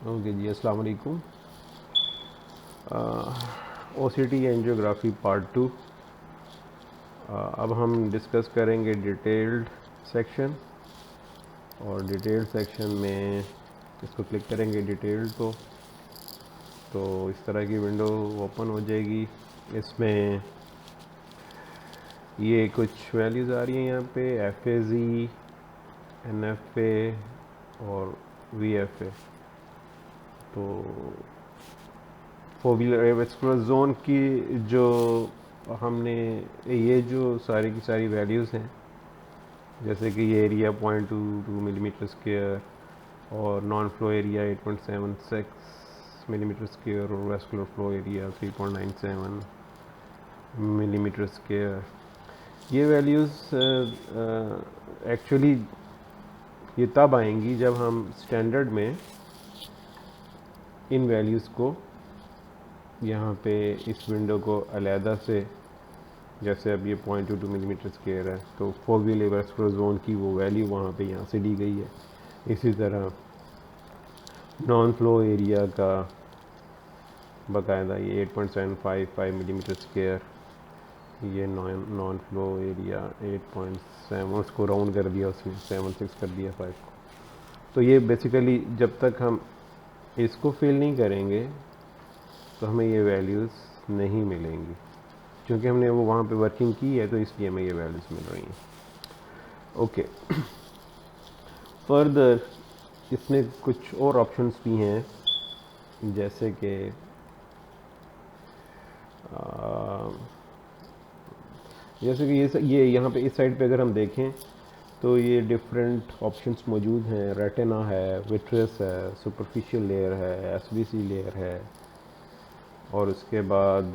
Okay जी, अस्सलाम वालेकुम। OCT angiography part 2। अब हम डिस्कस करेंगे डिटेल्ड सेक्शन, और डिटेल्ड सेक्शन में इसको क्लिक करेंगे डिटेल्ड को, तो इस तरह की विंडो ओपन हो जाएगी। इसमें ये कुछ वैल्यूज़ आ रही हैं यहाँ पे, FAZ, NFA और VFA। तो फोबियल वेस्कुलर जोन की जो हमने ये जो सारी की सारी वैल्यूज़ हैं, जैसे कि ये एरिया 0.22 मिलीमीटर स्क्वायर और non flow area 8.76 millimetre square और vascular flow area 3.97 millimetre square, ये वैल्यूज़ एक्चुअली ये तब आएंगी जब हम स्टैंडर्ड में इन वैल्यूज़ को यहाँ पे इस विंडो को अलहदा से, जैसे अब ये 0.22 मिलीमीटर स्क्वायर है तो फोबियल वेस्कुलर जोन की वो वैल्यू वहाँ पे यहाँ से दी गई है। इसी तरह नॉन फ्लो एरिया का बाकायदा ये 8.755 मिलीमीटर स्क्वायर, ये नॉन फ्लो एरिया 8.7, उसको राउंड कर दिया, उसने 76 कर दिया 5 को। तो ये बेसिकली जब तक हम इसको फिल नहीं करेंगे तो हमें ये वैल्यूज़ नहीं मिलेंगी, क्योंकि हमने वो वहाँ पे वर्किंग की है, तो इसलिए हमें ये वैल्यूज़ मिल रही हैं। ओके, फर्दर इसमें कुछ और ऑप्शंस भी हैं, जैसे कि ये यहाँ पे इस साइड पे अगर हम देखें तो ये डिफरेंट ऑप्शंस मौजूद हैं। रेटिना है, विट्रस है, सुपरफिशियल लेयर है, SBC लेयर है, और उसके बाद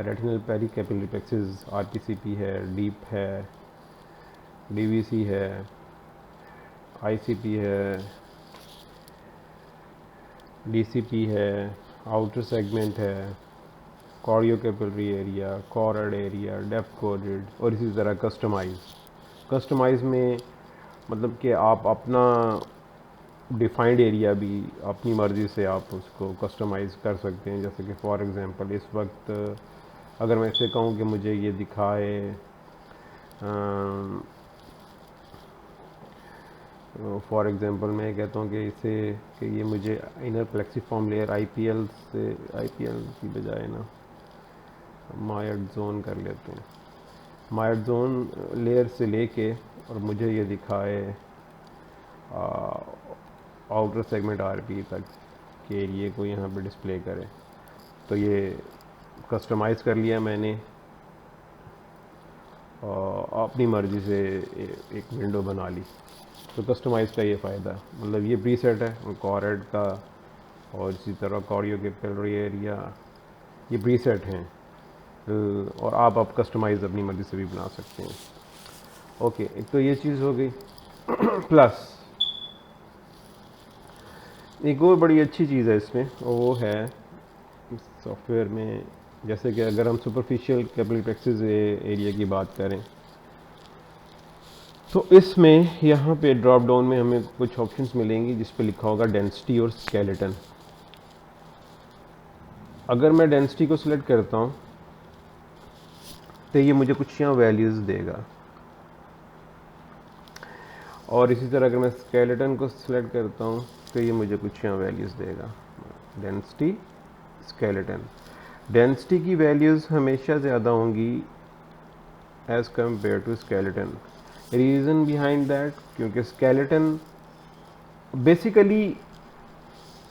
रेटिनल पेरिकैपिलरी प्लेक्सिस RPCP है, डीप है, DVC है, ICP है, DCP है, आउटर सेगमेंट है, कॉर्डियोकैपिलरी एरिया, कॉरड एरिया, डेप्थ कोडेड, और इसी तरह कस्टमाइज में मतलब कि आप अपना डिफाइंड एरिया भी अपनी मर्ज़ी से आप उसको कस्टमाइज़ कर सकते हैं। जैसे कि फॉर एग्ज़ाम्पल इस वक्त अगर मैं इसे कहूँ कि मुझे ये दिखाए फॉर एग्ज़ाम्पल मैं कहता हूँ कि इसे कि ये मुझे इनर प्लेक्सीफॉर्म लेयर IPL की बजाय ना मायड जोन कर लेते हैं। मायड जोन लेयर से लेके और मुझे ये दिखाए आउटर सेगमेंट RP तक के एरिए को यहाँ पे डिस्प्ले करें, तो ये कस्टमाइज़ कर लिया मैंने, अपनी मर्ज़ी से एक विंडो बना ली। तो कस्टमाइज़ का ये फ़ायदा है, मतलब ये प्रीसेट है कॉरेड का, और इसी तरह कॉर्डियोकैपिलरी एरिया, ये प्रीसेट हैं, और आप कस्टमाइज़ अपनी मर्ज़ी से भी बना सकते हैं। ओके, एक तो ये चीज़ हो गई। प्लस एक और बड़ी अच्छी चीज़ है इसमें, और वो है सॉफ्टवेयर में, जैसे कि अगर हम सुपरफिशियल कैपिलरी प्लेक्सिस एरिया की बात करें तो इसमें यहाँ पे ड्रॉप डाउन में हमें कुछ ऑप्शंस मिलेंगी जिस पे लिखा होगा डेंसिटी और स्केलेटन। अगर मैं डेंसिटी को सिलेक्ट करता हूँ तो ये मुझे कुछ यहाँ वैल्यूज़ देगा, और इसी तरह अगर मैं स्केलेटन को सिलेक्ट करता हूँ तो ये मुझे कुछ यहाँ वैल्यूज़ देगा। डेंसिटी, स्केलेटन, डेंसिटी की वैल्यूज़ हमेशा ज़्यादा होंगी as compare to skeleton. Reason behind that, क्योंकि स्केलेटन बेसिकली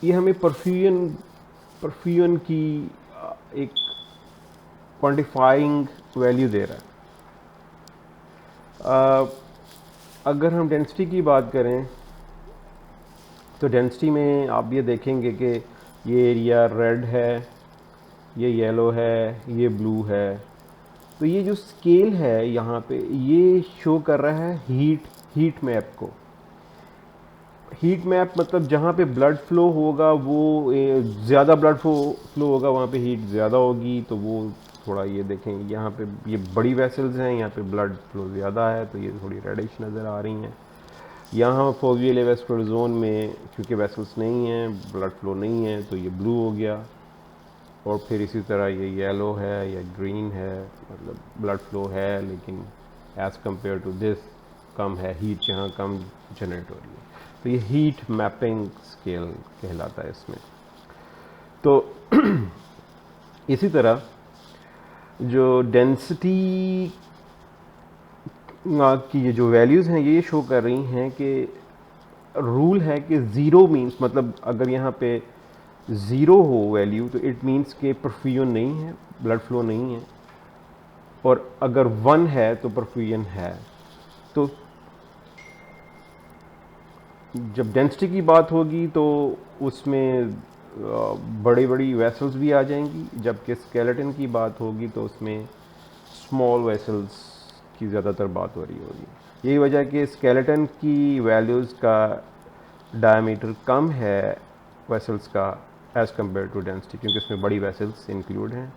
ये हमें परफ्यूजन की एक क्वांटिफाइंग वैल्यू दे रहा है। अगर हम डेंसिटी की बात करें तो डेंसिटी में आप ये देखेंगे कि ये एरिया रेड है, ये येलो है, ये ब्लू है। तो ये जो स्केल है यहाँ पे ये शो कर रहा है हीट मैप को। हीट मैप मतलब जहाँ पे ब्लड फ्लो होगा वो ज़्यादा ब्लड फ्लो होगा, वहाँ पे हीट ज़्यादा होगी। तो वो थोड़ा ये देखें, यहाँ पे ये बड़ी वेसल्स हैं, यहाँ पे ब्लड फ्लो ज़्यादा है तो ये थोड़ी रेडिश नज़र आ रही हैं। यहाँ फोवियल एवेस्कुलर जोन में क्योंकि वेसल्स नहीं हैं, ब्लड फ्लो नहीं है, तो ये ब्लू हो गया। और फिर इसी तरह ये येलो है या ग्रीन है, मतलब ब्लड फ्लो है लेकिन एज़ कंपेयर टू दिस कम है, हीट यहाँ कम जनरेट हो रही है। तो ये हीट मैपिंग स्केल कहलाता है इसमें। तो इसी तरह जो डेंसिटी की ये जो वैल्यूज़ हैं ये शो कर रही हैं कि रूल है कि ज़ीरो मीन्स, मतलब अगर यहाँ पे ज़ीरो हो वैल्यू तो इट मीन्स के परफ्यूजन नहीं है, ब्लड फ्लो नहीं है। और अगर 1 है तो परफ्यूजन है। तो जब डेंसिटी की बात होगी तो उसमें बड़ी बड़ी वेसल्स भी आ जाएंगी, जबकि स्केलेटन की बात होगी तो उसमें स्मॉल वेसल्स की ज़्यादातर बात हो रही होगी। यही वजह है कि स्केलेटन की वैल्यूज़ का डायमीटर कम है वेसल्स का एज़ कम्पेयर टू डेंसिटी, क्योंकि इसमें बड़ी वेसल्स इंक्लूड हैं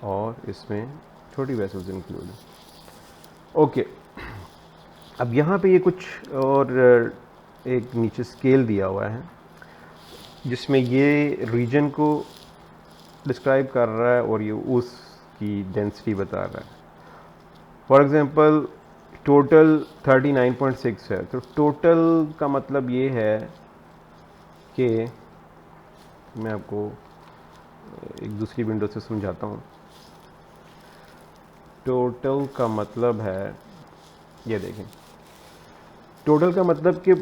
और इसमें छोटी वेसल्स इंक्लूड हैं। ओके, अब यहाँ पे ये कुछ और एक नीचे स्केल दिया हुआ है जिसमें ये रीजन को डिस्क्राइब कर रहा है और ये उसकी डेंसिटी बता रहा है। फॉर एग्ज़ाम्पल टोटल 39.6 है, तो टोटल का मतलब ये है कि मैं आपको एक दूसरी विंडो से समझाता हूँ। टोटल का मतलब है, ये देखें, टोटल का मतलब कि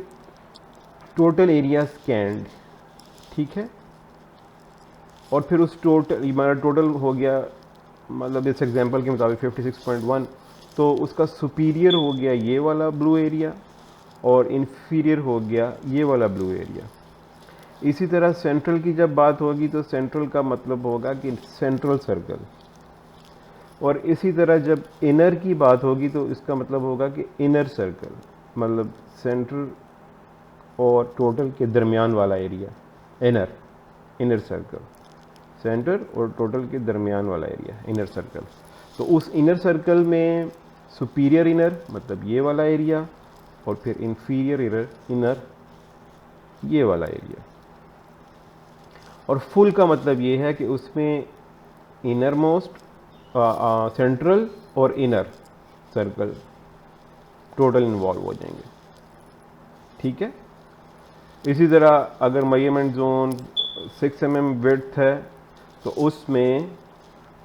टोटल एरिया स्कैन्ड, ठीक है। और फिर उस हमारा टोटल हो गया, मतलब इस एग्जांपल के मुताबिक 56.1, तो उसका सुपीरियर हो गया ये वाला ब्लू एरिया और इन्फीरियर हो गया ये वाला ब्लू एरिया। इसी तरह सेंट्रल की जब बात होगी तो सेंट्रल का मतलब होगा कि सेंट्रल सर्कल। और इसी तरह जब इनर की बात होगी तो इसका मतलब होगा कि इनर सर्कल, मतलब सेंटर और टोटल के दरमियान वाला एरिया, इनर सर्कल, सेंटर और टोटल के दरमियान वाला एरिया इनर सर्कल। तो उस इनर सर्कल में सुपीरियर इनर मतलब ये वाला एरिया और फिर इन्फीरियर इनर ये वाला एरिया। और फुल का मतलब ये है कि उसमें इनर मोस्ट, सेंट्रल और इनर सर्कल टोटल इन्वॉल्व हो जाएंगे, ठीक है। इसी तरह अगर मेजरमेंट जोन 6 mm विड्थ है तो उसमें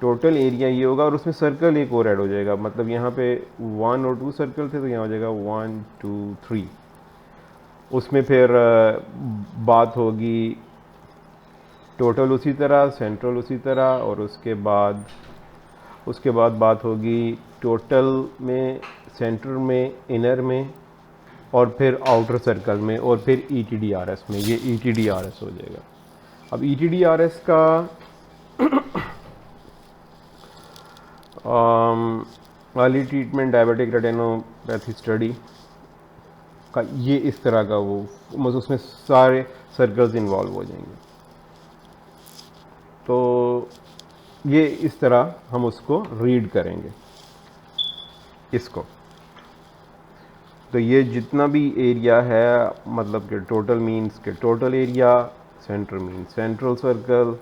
टोटल एरिया ये होगा और उसमें सर्कल एक और ऐड हो जाएगा, मतलब यहाँ पे 1 और 2 सर्कल थे तो यहाँ हो जाएगा 1 2 3। उसमें फिर बात होगी टोटल उसी तरह, सेंट्रल उसी तरह, और उसके बाद बात होगी टोटल में, सेंटर में, इनर में, और फिर आउटर सर्कल में, और फिर ETDRS में। ये ETDRS हो जाएगा। अब ETDRS का early treatment diabetic retinopathy study का ये इस तरह का वो, मतलब उसमें सारे सर्कल्स इन्वॉल्व हो जाएंगे। तो ये इस तरह हम उसको रीड करेंगे इसको। तो ये जितना भी एरिया है, मतलब कि टोटल मीन्स के total area, centre mean central circle,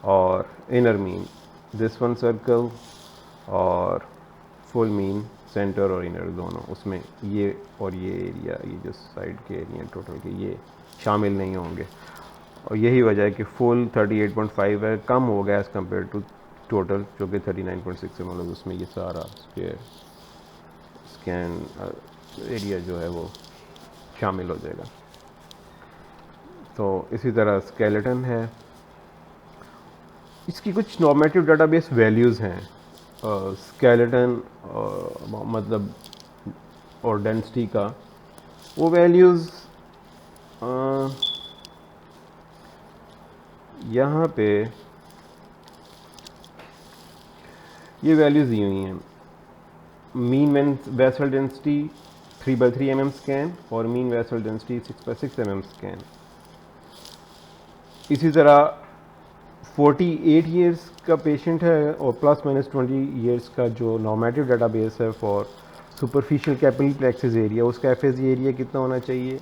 और inner mean this one circle, और फुल मीन सेंटर और इनर दोनों, उसमें ये और ये एरिया, ये जो साइड के एरिया टोटल के, ये शामिल नहीं होंगे। और यही वजह है कि फुल 38.5 है, कम हो गया एज़ कम्पेयर टू टोटल जो कि 39.6 है, मतलब उसमें ये सारा स्कैन एरिया जो है वो शामिल हो जाएगा। तो इसी तरह स्केलेटन है, इसकी कुछ नॉर्मेटिव डाटाबेस वैल्यूज़ हैं। स्केलेटन मतलब और डेंसिटी का वो वैल्यूज़ यहाँ पे ये वैल्यूज़ दी हुई हैं। Mean vessel density 3/3 mm scan और mean vessel density 6/6 mm scan. इसी तरह 48 इयर्स का पेशेंट है और ±20 इयर्स का जो नॉर्मेटिव डाटाबेस है for superficial capillary plexus area, उसका एफ एरिया कितना होना चाहिए